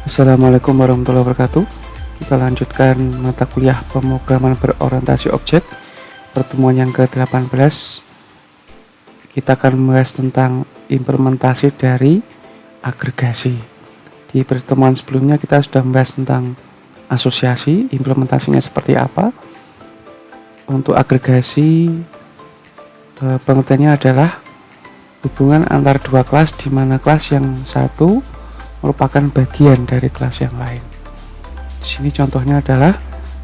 Assalamualaikum warahmatullahi wabarakatuh. Kita lanjutkan mata kuliah pemrograman berorientasi objek, pertemuan yang ke-18. Kita akan membahas tentang implementasi dari agregasi. Di pertemuan sebelumnya kita sudah membahas tentang asosiasi, implementasinya seperti apa. Untuk agregasi, pengertiannya adalah hubungan antar dua kelas di mana kelas yang satu merupakan bagian dari kelas yang lain. Di sini contohnya adalah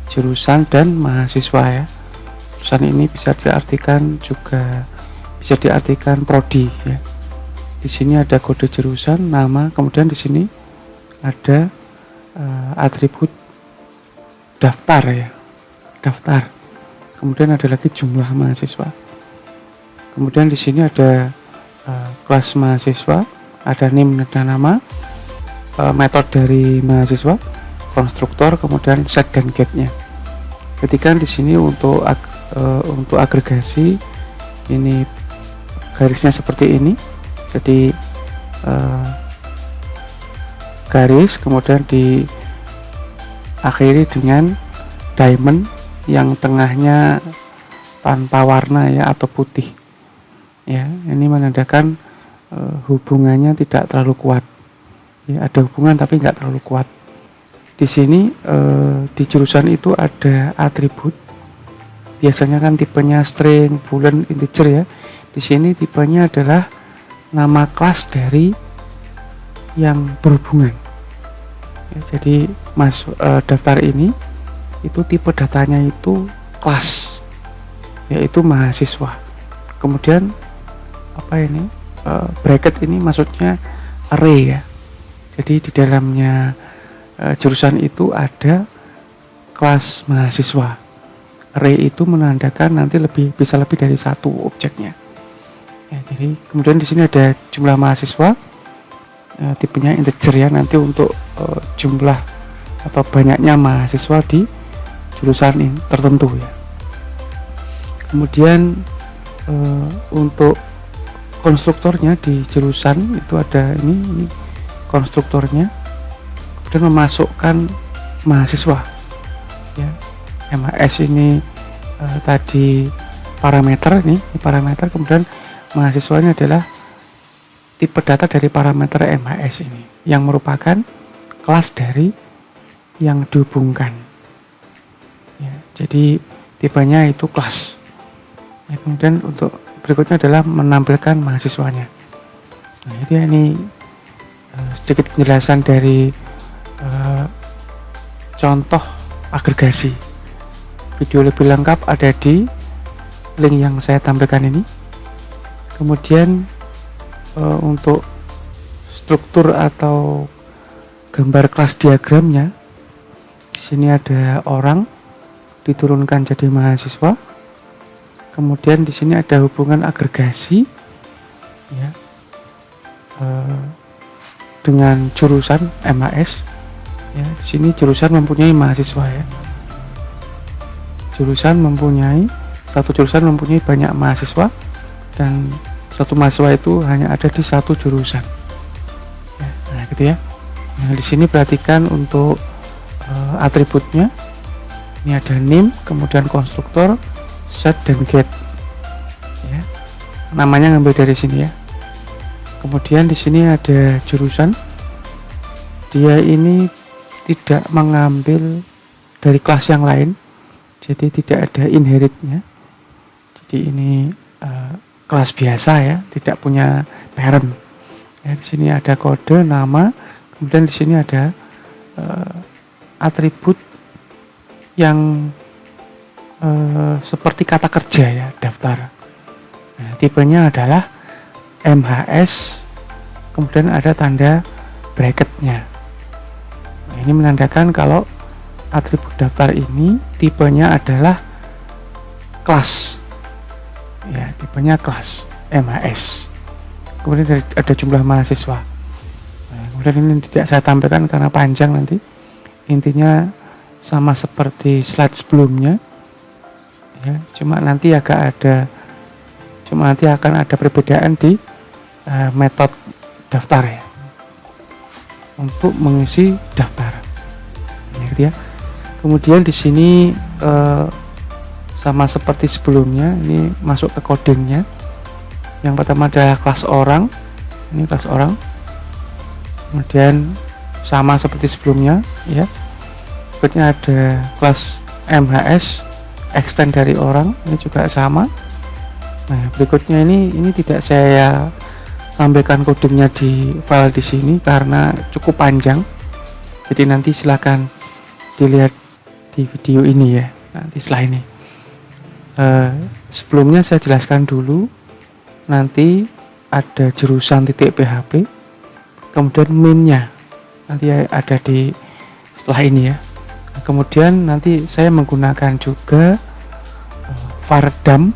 jurusan dan mahasiswa ya. Jurusan ini bisa diartikan prodi ya. Di sini ada kode jurusan, nama, kemudian di sini ada atribut daftar ya. Daftar. Kemudian ada lagi jumlah mahasiswa. Kemudian di sini ada kelas mahasiswa, ada NIM dan nama, metode dari mahasiswa, konstruktor, kemudian set dan get-nya. Ketika di sini untuk agregasi ini garisnya seperti ini, jadi garis kemudian diakhiri dengan diamond yang tengahnya tanpa warna ya atau putih ya. Ini menandakan hubungannya tidak terlalu kuat ya, ada hubungan tapi nggak terlalu kuat. Di sini di jurusan itu ada atribut, biasanya kan tipenya string, boolean, integer ya. Di sini tipenya adalah nama kelas dari yang berhubungan ya, jadi daftar ini itu tipe datanya itu kelas, yaitu mahasiswa. Kemudian bracket ini maksudnya array ya. Jadi di dalamnya jurusan itu ada kelas mahasiswa. Array itu menandakan nanti bisa lebih dari satu objeknya. Ya, jadi kemudian di sini ada jumlah mahasiswa, tipenya integer ya, nanti untuk jumlah atau banyaknya mahasiswa di jurusan ini tertentu ya. Kemudian untuk konstruktornya di jurusan itu ada ini konstruktornya, kemudian memasukkan mahasiswa ya. MHS ini tadi parameter, ini parameter, kemudian mahasiswanya adalah tipe data dari parameter MHS ini yang merupakan kelas dari yang dihubungkan ya, jadi tipenya itu kelas ya. Kemudian untuk berikutnya adalah menampilkan mahasiswanya. Nah, ini sedikit penjelasan dari contoh agregasi. Video lebih lengkap ada di link yang saya tampilkan ini. Kemudian untuk struktur atau gambar kelas diagramnya, di sini ada orang diturunkan jadi mahasiswa. Kemudian di sini ada hubungan agregasi ya, dengan jurusan MHS ya. Di sini jurusan mempunyai mahasiswa ya. Satu jurusan mempunyai banyak mahasiswa, dan satu mahasiswa itu hanya ada di satu jurusan ya. Nah gitu ya. Nah di sini perhatikan untuk atributnya. Ini ada name, kemudian konstruktor, set dan get ya. Namanya ngambil dari sini ya. Kemudian di sini ada jurusan. Dia ini tidak mengambil dari kelas yang lain, jadi tidak ada inheritnya. Jadi ini kelas biasa ya, tidak punya parent. Ya, di sini ada kode, nama, kemudian di sini ada atribut yang seperti kata kerja ya, daftar. Nah, tipenya adalah MHS, kemudian ada tanda bracketnya. Nah, ini menandakan kalau atribut daftar ini tipenya adalah kelas ya, tipenya kelas MHS. Kemudian ada jumlah mahasiswa. Nah, kemudian ini tidak saya tampilkan karena panjang nanti. Intinya sama seperti slide sebelumnya ya, cuma nanti akan ada perbedaan di metode daftar ya. untuk mengisi daftar. Ya, gitu ya. Kemudian di sini sama seperti sebelumnya, ini masuk ke codingnya. Yang pertama ada kelas orang, ini kelas orang. Kemudian sama seperti sebelumnya, ya. Berikutnya ada kelas MHS, extend dari orang, ini juga sama. Nah, berikutnya ini tidak saya sampaikan codingnya di file di sini karena cukup panjang. Jadi nanti silakan dilihat di video ini ya, nanti setelah ini. Sebelumnya saya jelaskan dulu, nanti ada jurusan .php, kemudian main-nya nanti ada di setelah ini ya. Kemudian nanti saya menggunakan juga Vardam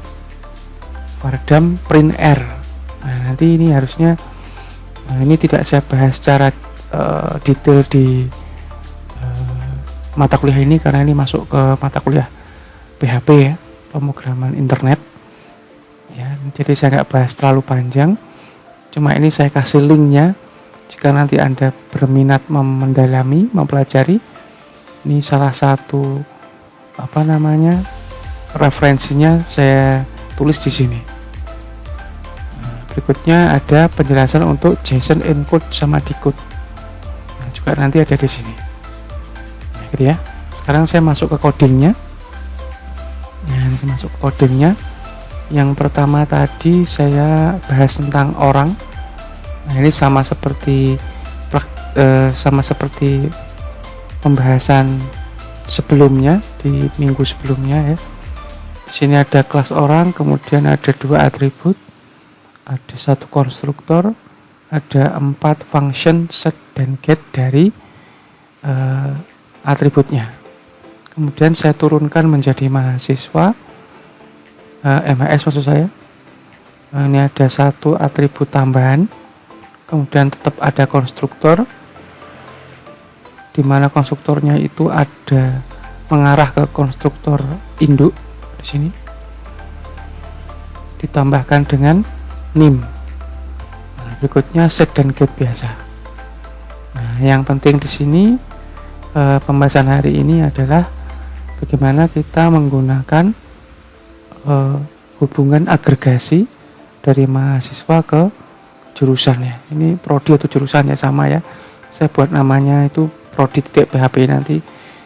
print R. Nah, nanti ini harusnya ini tidak saya bahas secara detail di mata kuliah ini karena ini masuk ke mata kuliah PHP ya, pemrograman internet ya. Jadi saya nggak bahas terlalu panjang, cuma ini saya kasih linknya jika nanti Anda berminat mendalami, mempelajari. Ini salah satu referensinya saya tulis di sini. Berikutnya ada penjelasan untuk JSON encode sama decode. Nah, juga nanti ada di sini. Nah, gitu ya. Sekarang saya masuk ke codingnya. Nah, ini masuk ke codingnya. Yang pertama tadi saya bahas tentang orang. Nah, ini sama seperti pembahasan sebelumnya di minggu sebelumnya ya. Di sini ada kelas orang, kemudian ada 2 atribut, ada 1 konstruktor, ada 4 function set dan get dari atributnya. Kemudian saya turunkan menjadi mahasiswa, MHS maksud saya. Ini ada 1 atribut tambahan, kemudian tetap ada konstruktor, di mana konstruktornya itu ada mengarah ke konstruktor induk di sini, ditambahkan dengan nim. Nah, berikutnya set dan get biasa. Nah, yang penting di sini pembahasan hari ini adalah bagaimana kita menggunakan hubungan agregasi dari mahasiswa ke jurusannya. Ini prodi atau jurusannya sama ya. Saya buat namanya itu prodi.php, nanti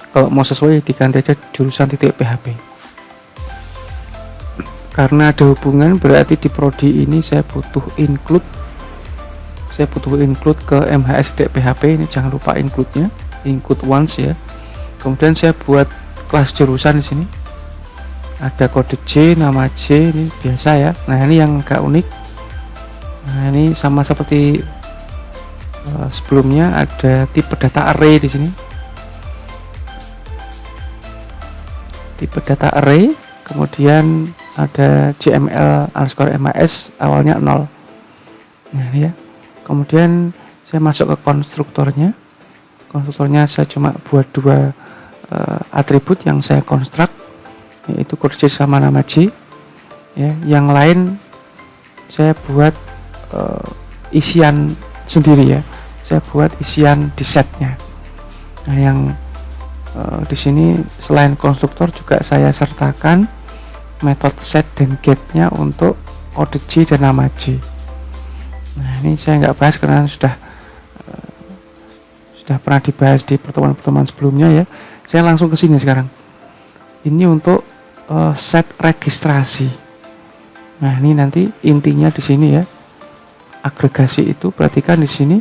kalau mau sesuai diganti aja jurusan .php. Karena ada hubungan berarti di prodi ini saya butuh include ke MHS.php. Ini jangan lupa include-nya, include once ya. Kemudian saya buat kelas jurusan di sini. Ada kode J, nama J, ini biasa ya. Nah, ini yang agak unik. Nah, ini sama seperti sebelumnya, ada tipe data array di sini. Tipe data array, kemudian ada JML_MAS awalnya 0. Nah, ini ya. Kemudian saya masuk ke konstruktornya. Konstruktornya saya cuma buat 2 atribut yang saya konstruk, yaitu kode J sama nama J. Ya, yang lain saya buat isian sendiri ya. Saya buat isian di setnya. Nah, yang di sini selain konstruktor juga saya sertakan metode set dan getnya untuk kode J dan nama J. Nah, ini saya nggak bahas karena sudah pernah dibahas di pertemuan-pertemuan sebelumnya ya. Saya langsung ke sini sekarang. Ini untuk set registrasi. Nah, ini nanti intinya di sini ya. Agregasi itu perhatikan di sini.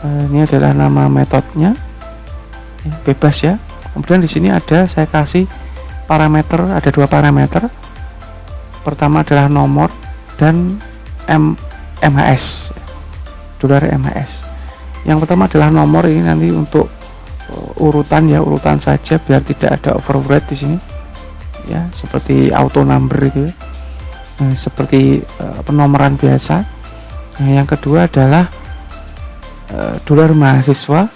Ini adalah nama metodenya, ya, bebas ya. Kemudian di sini ada saya kasih parameter, ada 2 parameter. Pertama adalah nomor dan MHS, $MHS. Yang pertama adalah nomor, ini nanti untuk urutan ya, urutan saja biar tidak ada override di sini. Ya, seperti auto number itu ya. Seperti penomoran biasa. Nah, yang kedua adalah dolar mahasiswa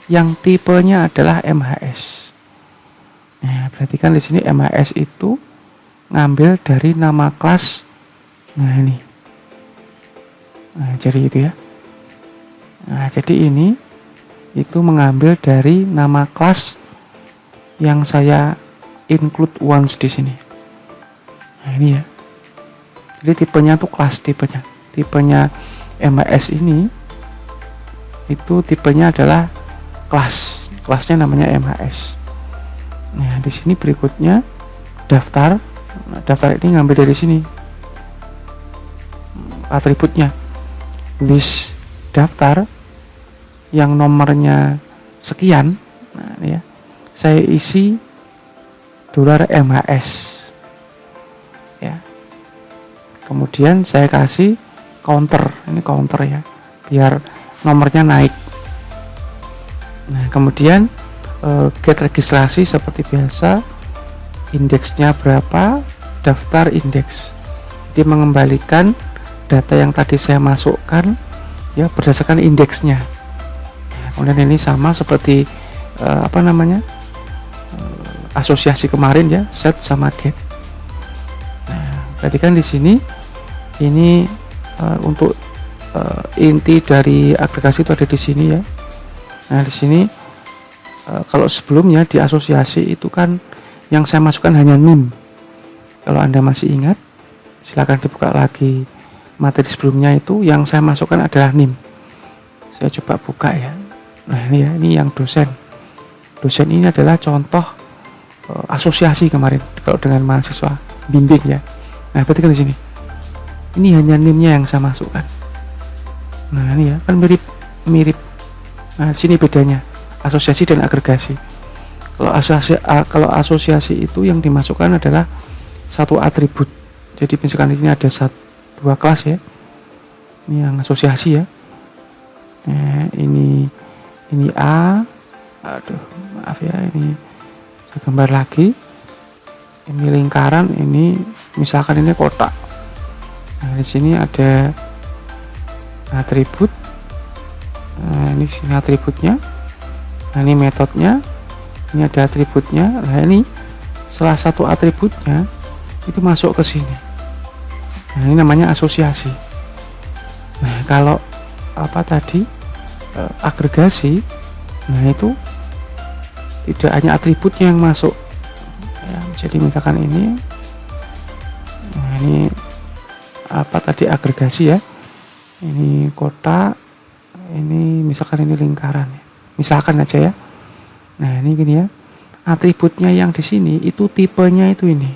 yang tipenya adalah MHS. Nah, perhatikan di sini MHS itu ngambil dari nama kelas. Nah, ini. Nah, jadi itu ya. Nah, jadi ini itu mengambil dari nama kelas yang saya include once di sini. Nah, ini ya. Jadi tipenya tuh kelas tipenya. Tipenya MHS ini itu tipenya adalah kelas. Kelasnya namanya MHS. Nah, di sini berikutnya daftar. Nah, daftar ini ngambil dari sini. Atributnya. List daftar yang nomornya sekian. Nah, ini ya. Saya isi $MHS. Ya. Kemudian saya kasih counter. Ini counter ya. Biar nomornya naik. Nah, kemudian get registrasi seperti biasa, indeksnya berapa, daftar indeks. Jadi mengembalikan data yang tadi saya masukkan ya berdasarkan indeksnya. Nah, kemudian ini sama seperti asosiasi kemarin ya, set sama get. Nah, perhatikan di sini ini untuk inti dari agregasi itu ada di sini ya. Nah, di sini kalau sebelumnya di asosiasi itu kan yang saya masukkan hanya NIM. Kalau Anda masih ingat, silakan dibuka lagi materi sebelumnya, itu yang saya masukkan adalah NIM. Saya coba buka ya. Nah, ini ya, ini yang dosen. Dosen ini adalah contoh asosiasi kemarin kalau dengan mahasiswa bimbing ya. Nah, perhatikan di sini. Ini hanya NIM-nya yang saya masukkan. Nah, ini ya, kan mirip. Nah, di sini bedanya asosiasi dan agregasi. Kalau asosiasi itu yang dimasukkan adalah satu atribut. Jadi misalkan di sini ada dua kelas ya. Ini yang asosiasi ya. Nah, ini A. Aduh, maaf ya, ini saya gambar lagi. Ini lingkaran, ini misalkan ini kotak. Nah, di sini ada atribut. Nah, ini sini atributnya. Nah, ini metodenya, ini ada atributnya. Nah, ini salah satu atributnya itu masuk ke sini. Nah, ini namanya asosiasi. Nah, kalau agregasi, nah itu tidak hanya atributnya yang masuk ya, jadi misalkan ini, nah ini agregasi ya, ini kotak, ini misalkan ini lingkaran ya. Misalkan aja ya. Nah, ini gini ya. Atributnya yang di sini itu tipenya itu ini.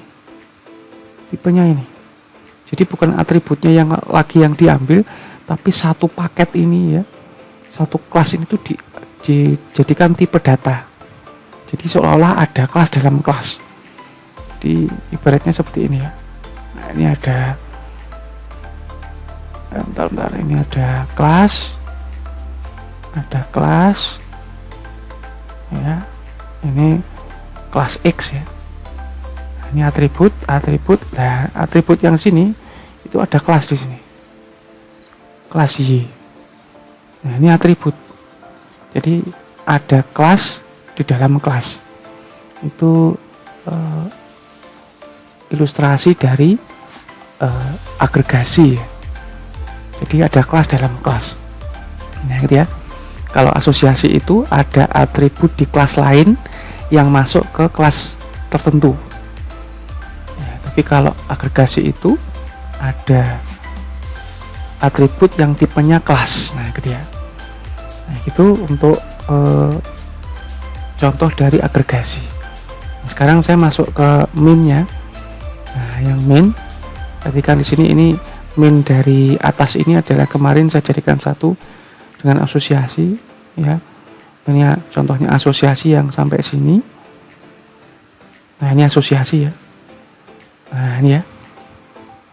Tipenya ini. Jadi bukan atributnya yang lagi yang diambil, tapi satu paket ini ya. Satu kelas ini tuh dijadikan tipe data. Jadi seolah-olah ada kelas dalam kelas. Jadi ibaratnya seperti ini ya. Nah, ini ada bentar, ini ada kelas. Ya, ini kelas X ya. Ini atribut. Nah, atribut yang sini itu ada kelas di sini. Kelas Y. Nah, ini atribut. Jadi ada kelas di dalam kelas. Itu ilustrasi dari agregasi ya. Jadi ada kelas dalam kelas. Nah, gitu ya. Kalau asosiasi itu ada atribut di kelas lain yang masuk ke kelas tertentu. Ya, tapi kalau agregasi itu ada atribut yang tipenya kelas. Nah, gitu ya. Nah, itu untuk contoh dari agregasi. Nah, sekarang saya masuk ke min-nya. Nah, yang min, perhatikan di sini ini min dari atas ini adalah kemarin saya jadikan satu dengan asosiasi ya. Ini ya, contohnya asosiasi yang sampai sini. Nah, ini asosiasi ya. Nah, ini ya.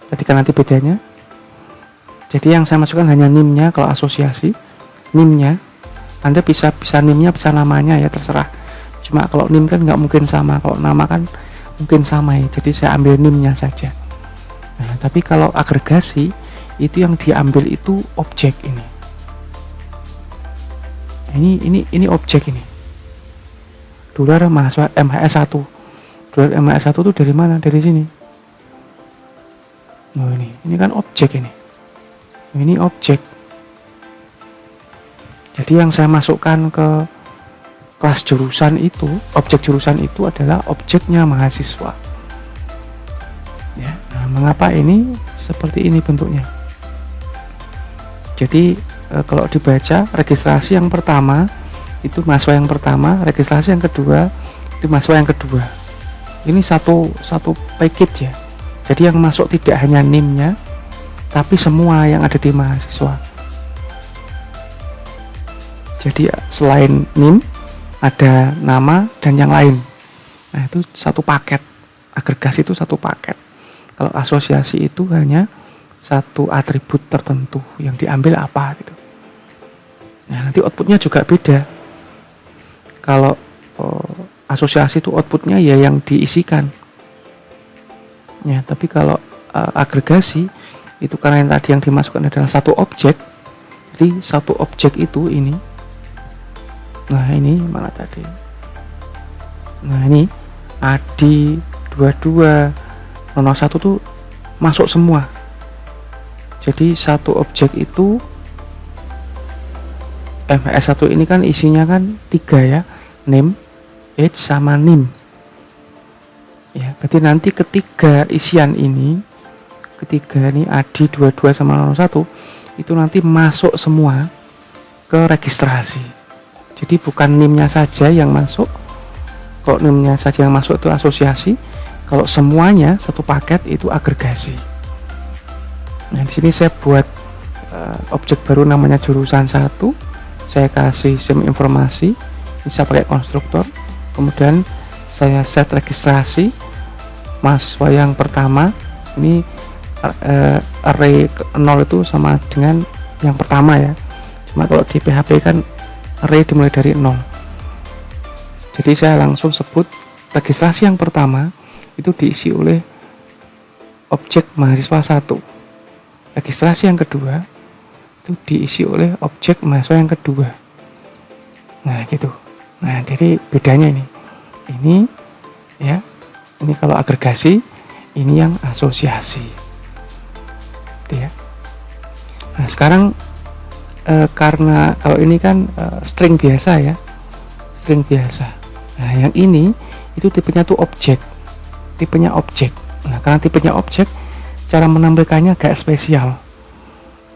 Perhatikan nanti bedanya. Jadi yang saya masukkan hanya NIM-nya kalau asosiasi. NIM-nya Anda bisa NIM-nya bisa namanya ya, terserah. Cuma kalau NIM kan nggak mungkin sama, kalau nama kan mungkin sama ya. Jadi saya ambil NIM-nya saja. Nah, tapi kalau agregasi itu yang diambil itu objek ini. Ini objek ini. Dolar mahasiswa MHS1. Dolar MHS1 itu dari mana? Dari sini. Oh, ini kan objek ini. Ini objek. Jadi yang saya masukkan ke kelas jurusan itu, objek jurusan itu adalah objeknya mahasiswa. Ya, nah, mengapa ini seperti ini bentuknya? Jadi kalau dibaca, registrasi yang pertama itu mahasiswa yang pertama, registrasi yang kedua itu mahasiswa yang kedua. Ini satu package ya. Jadi yang masuk tidak hanya NIM-nya, tapi semua yang ada di mahasiswa. Jadi selain NIM ada nama dan yang lain. Nah, itu satu paket. Agregasi itu satu paket. Kalau asosiasi itu hanya satu atribut tertentu yang diambil apa gitu. Nah, nanti outputnya juga beda. Kalau asosiasi itu outputnya ya yang diisikan. Ya, tapi kalau agregasi itu karena yang tadi yang dimasukkan adalah satu objek. Jadi satu objek itu ini. Nah, ini mana tadi? Nah, ini Adi 22 01 tuh masuk semua. Jadi satu objek itu MS1 ini kan isinya kan 3 ya, name, age sama nim. Ya, berarti nanti ketiga isian ini, ketiga ini Adi 22 sama 01 itu nanti masuk semua ke registrasi. Jadi bukan NIM-nya saja yang masuk. Kalau NIM-nya saja yang masuk itu asosiasi, kalau semuanya satu paket itu agregasi. Nah, di sini saya buat objek baru namanya jurusan 1. Saya kasih SIM informasi, bisa pakai konstruktor. Kemudian saya set registrasi mahasiswa yang pertama. Ini array 0 itu sama dengan yang pertama ya. Cuma kalau di PHP kan array dimulai dari 0. Jadi saya langsung sebut registrasi yang pertama itu diisi oleh objek mahasiswa 1. Registrasi yang kedua itu diisi oleh objek mahasiswa yang kedua. Nah, gitu. Nah, jadi bedanya ini. Ini ya. Ini kalau agregasi, ini yang asosiasi. Gitu ya. Nah, sekarang karena kalau ini kan string biasa ya, string biasa. Nah, yang ini itu tipenya tuh objek, tipenya objek. Nah, karena tipenya objek, cara menampilkannya agak spesial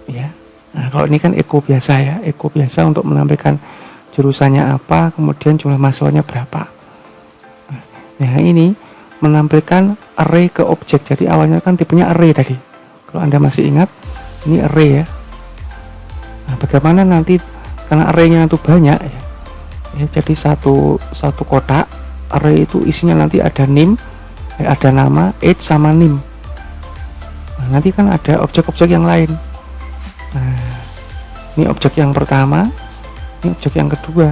ya. Nah, kalau ini kan echo biasa ya, echo biasa untuk menampilkan jurusannya apa, kemudian jumlah mahasiswanya berapa. Nah, ini menampilkan array ke objek. Jadi awalnya kan tipenya array tadi, kalau Anda masih ingat ini array ya. Nah, bagaimana nanti karena arraynya itu banyak ya, jadi satu kotak array itu isinya nanti ada nim, ada nama, age sama nim. Nah, nanti kan ada objek-objek yang lain. Nah, ini objek yang pertama, ini objek yang kedua.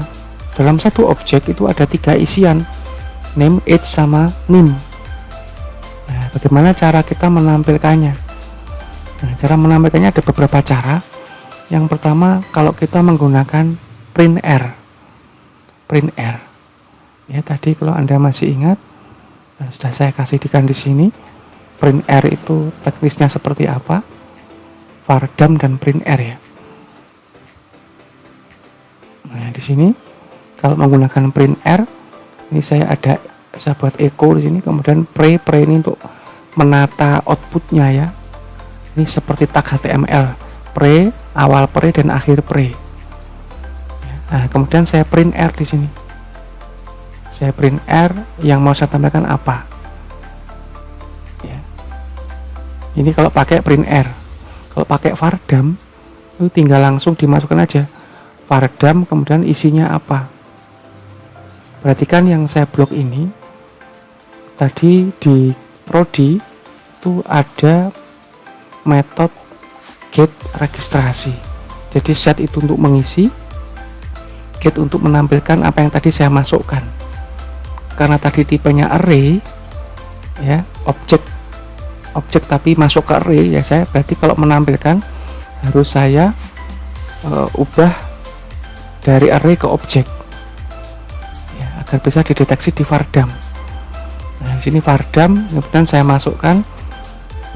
Dalam satu objek itu ada 3 isian, name, age sama nim. Nah, bagaimana cara kita menampilkannya? Nah, cara menampilkannya ada beberapa cara. Yang pertama, kalau kita menggunakan print r. Ya, tadi kalau Anda masih ingat, sudah saya kasihkan di sini. Print r itu teknisnya seperti apa? Vardam dan print r ya. Nah, di sini kalau menggunakan print r, ini saya buat echo di sini, kemudian pre ini untuk menata outputnya ya. Ini seperti tag HTML, pre, awal pre dan akhir pre. Nah, kemudian saya print r di sini. Saya print r yang mau saya tambahkan apa? Ya. Ini kalau pakai print r. Kalau pakai vardam, itu tinggal langsung dimasukkan aja. Vardam kemudian isinya apa? Perhatikan yang saya blok ini. Tadi di prodi itu ada metode get registrasi. Jadi set itu untuk mengisi, get untuk menampilkan apa yang tadi saya masukkan. Karena tadi tipenya array ya, objek tapi masuk ke array ya, saya berarti kalau menampilkan harus saya ubah dari array ke objek ya, agar bisa dideteksi di vardam. Nah, di sini vardam, kemudian saya masukkan.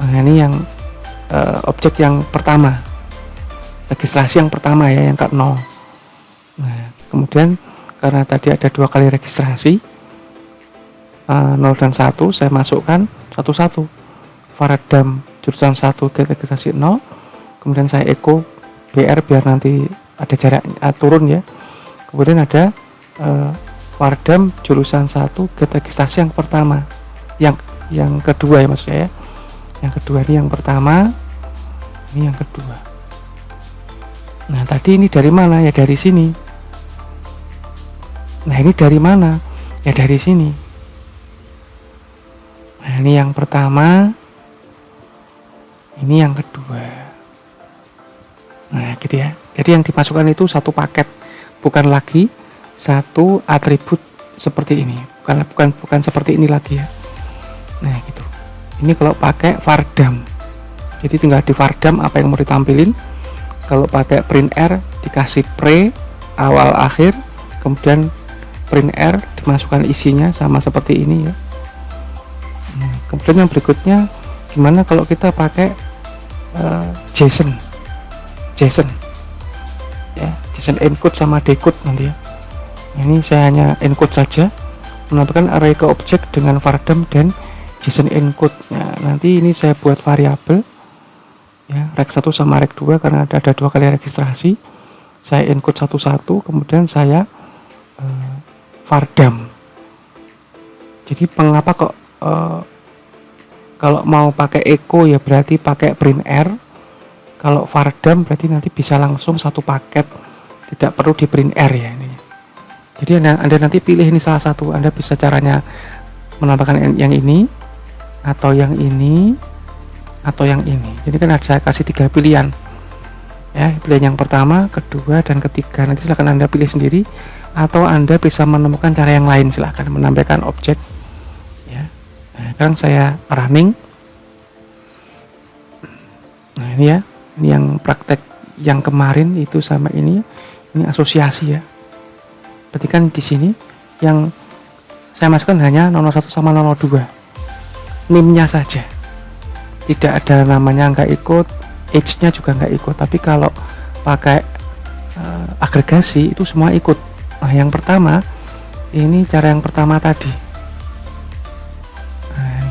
Nah, ini yang objek yang pertama, registrasi yang pertama ya, yang ke 0. Nah, kemudian karena tadi ada 2 kali registrasi 0 dan 1, saya masukkan satu-satu. Varadam jurusan 1 get registrasi 0, kemudian saya echo BR biar nanti ada jarak turun ya. Kemudian ada Varadam jurusan 1 get registrasi yang pertama, yang kedua ya maksud saya. Yang kedua ini yang pertama, ini yang kedua. Nah, tadi ini dari mana? Ya dari sini. Nah, ini dari mana? Ya dari sini. Nah, ini yang pertama, ini yang kedua. Nah, gitu ya. Jadi yang dimasukkan itu satu paket, bukan lagi satu atribut seperti ini. Bukan seperti ini lagi ya. Nah, gitu. Ini kalau pakai Varadam. Jadi tinggal di Varadam apa yang mau ditampilin. Kalau pakai print R dikasih pre awal akhir, kemudian print R dimasukkan isinya sama seperti ini ya. Kemudian yang berikutnya gimana kalau kita pakai JSON ya, JSON encode sama decode nanti ya. Ini saya hanya encode saja, menampilkan array ke objek dengan Varadam dan JSON encode. Nah, nanti ini saya buat variabel ya, rek 1 sama rek 2 karena ada 2 kali registrasi. Saya encode satu-satu, kemudian saya Varadam. Jadi mengapa kok kalau mau pakai echo ya berarti pakai print R. Kalau Varadam berarti nanti bisa langsung satu paket, tidak perlu di print R ya ini. Jadi Anda nanti pilih ini salah satu. Anda bisa caranya menambahkan yang ini atau yang ini atau yang ini. Jadi kan ada saya kasih 3 pilihan ya, pilihan yang pertama, kedua, dan ketiga. Nanti silahkan Anda pilih sendiri, atau Anda bisa menemukan cara yang lain. Silahkan menambahkan objek ya. Nah, sekarang saya running. Nah, ini ya, ini yang praktek yang kemarin itu sama ini asosiasi ya. Berarti kan di sini yang saya masukkan hanya 01 sama 02, NIM-nya saja. Tidak ada namanya, nggak ikut, age-nya juga nggak ikut. Tapi kalau pakai agregasi itu semua ikut. Nah, yang pertama ini cara yang pertama tadi. Nah,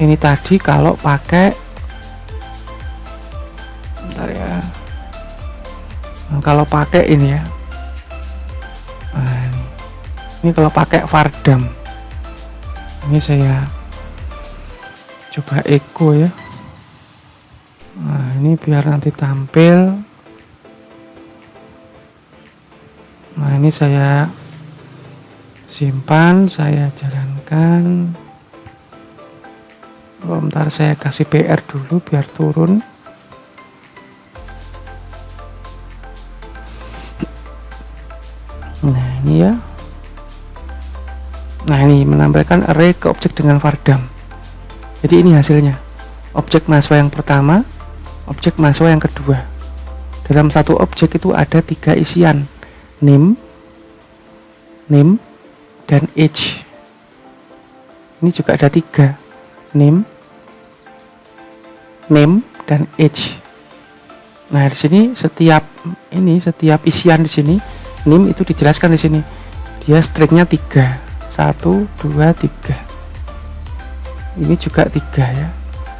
ini tadi kalau pakai, bentar ya. Nah, kalau pakai ini ya. Nah, ini kalau pakai Varadam. Ini saya coba echo ya. Nah, ini biar nanti tampil. Nah, ini saya simpan, saya jalankan. Bentar, saya kasih PR dulu biar turun. Nah, ini ya. Nah, ini menambahkan array ke objek dengan Varadam. Jadi ini hasilnya. Objek mahasiswa yang pertama, objek mahasiswa yang kedua. Dalam satu objek itu ada 3 isian, NIM, dan age. Ini juga ada 3, NIM, dan age. Nah, di sini setiap isian di sini, NIM itu dijelaskan di sini. Dia stringnya 3, 1, 2, 3. Ini juga 3 ya.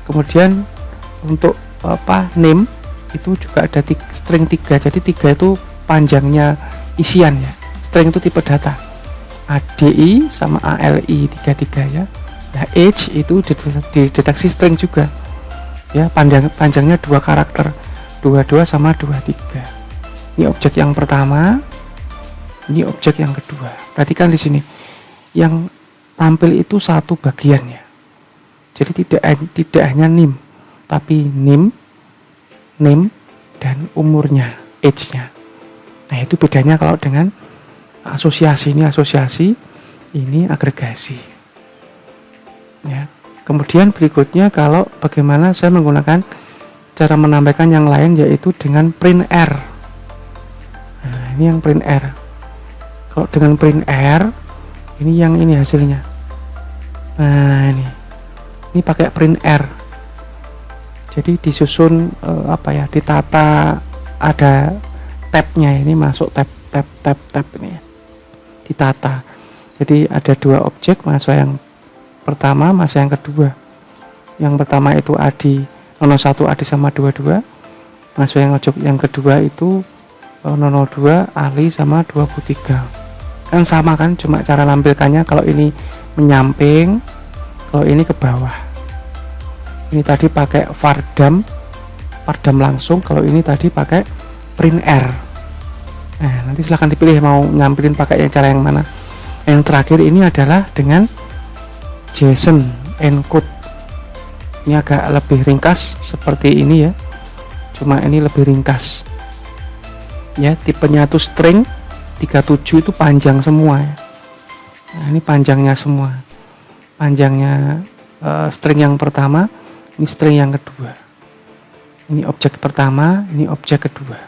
Kemudian untuk NIM itu juga ada string 3. Jadi 3 itu panjangnya isian ya. String itu tipe data. ADI sama ALI 33 ya. Nah, age itu dideteksi string juga. Ya, panjangnya 2 karakter. 22 sama 23. Ini objek yang pertama. Ini objek yang kedua. Perhatikan di sini. Yang tampil itu satu bagian ya. Jadi tidak hanya NIM, tapi NIM, dan umurnya, age-nya. Nah, itu bedanya kalau dengan asosiasi. Ini asosiasi, ini agregasi. Ya. Kemudian berikutnya kalau bagaimana saya menggunakan cara menambahkan yang lain, yaitu dengan print R. Nah, ini yang print R. Kalau dengan print R, ini yang ini hasilnya. Nah, ini pakai print R. Jadi disusun ditata, ada tabnya, ini masuk tab tab ini ya, ditata. Jadi ada dua objek mahasiswa yang pertama, mahasiswa yang kedua. Yang pertama itu Adi 01 Adi sama 22. Mahasiswa yang kedua itu 02 Ali sama 23. Kan sama kan, cuma cara lampirkannya kalau ini menyamping, kalau ini ke bawah. Ini tadi pakai Vardam langsung, kalau ini tadi pakai print R. Nah, nanti silahkan dipilih mau nyampirin pakai yang cara yang mana. Yang terakhir ini adalah dengan JSON encode. Ini agak lebih ringkas seperti ini ya, cuma ini lebih ringkas ya. Tipenya itu string 37, itu panjang semua ya. Nah, ini panjangnya semua, panjangnya string yang pertama, ini string yang kedua, ini objek pertama, ini objek kedua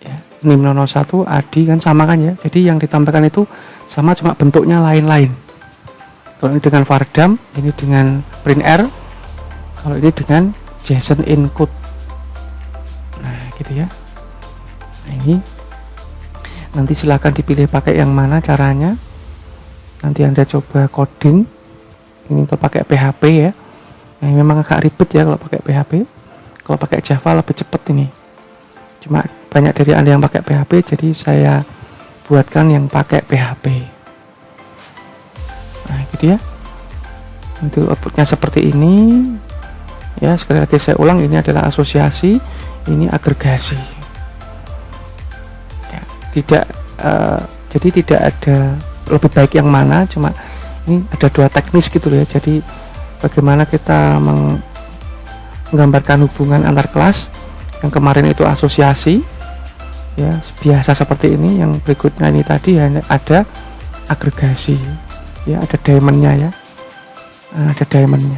ya. NIM 01 Adi kan sama kan ya, jadi yang ditampilkan itu sama, cuma bentuknya lain-lain. Kalau ini dengan Vardam, ini dengan print R, kalau ini dengan JSON encode. Nah gitu ya. Nah, ini nanti silahkan dipilih pakai yang mana caranya. Nanti Anda coba coding. Ini untuk pakai PHP ya. Nah, memang agak ribet ya kalau pakai PHP. Kalau pakai Java lebih cepat ini. Cuma banyak dari Anda yang pakai PHP, jadi saya buatkan yang pakai PHP. Nah gitu ya. Untuk outputnya seperti ini ya. Sekali lagi saya ulang, ini adalah asosiasi, ini agregasi ya. Jadi tidak ada lebih baik yang mana, cuma ini ada dua teknis gitu ya. Jadi bagaimana kita menggambarkan hubungan antar kelas. Yang kemarin itu asosiasi ya, biasa seperti ini. Yang berikutnya ini tadi ada agregasi ya, ada diamondnya ya. Nah, ada diamondnya.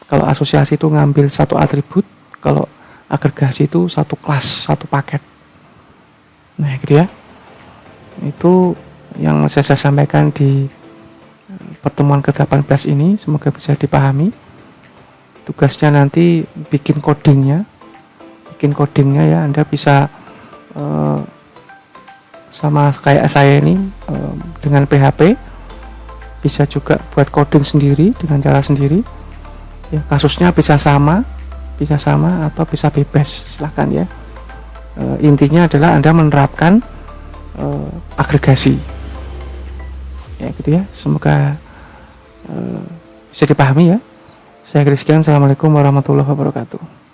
Kalau asosiasi itu ngambil satu atribut, kalau agregasi itu satu kelas, satu paket. Nah gitu ya. Itu yang saya sampaikan di pertemuan ke-18 ini, semoga bisa dipahami. Tugasnya nanti bikin codingnya ya. Anda bisa sama kayak saya ini dengan PHP, bisa juga buat coding sendiri dengan cara sendiri ya. Kasusnya bisa sama atau bisa bebas, silahkan ya. Intinya adalah Anda menerapkan agregasi ya gitu ya. Semoga bisa dipahami ya. Saya akhiri sekian. Assalamualaikum warahmatullahi wabarakatuh.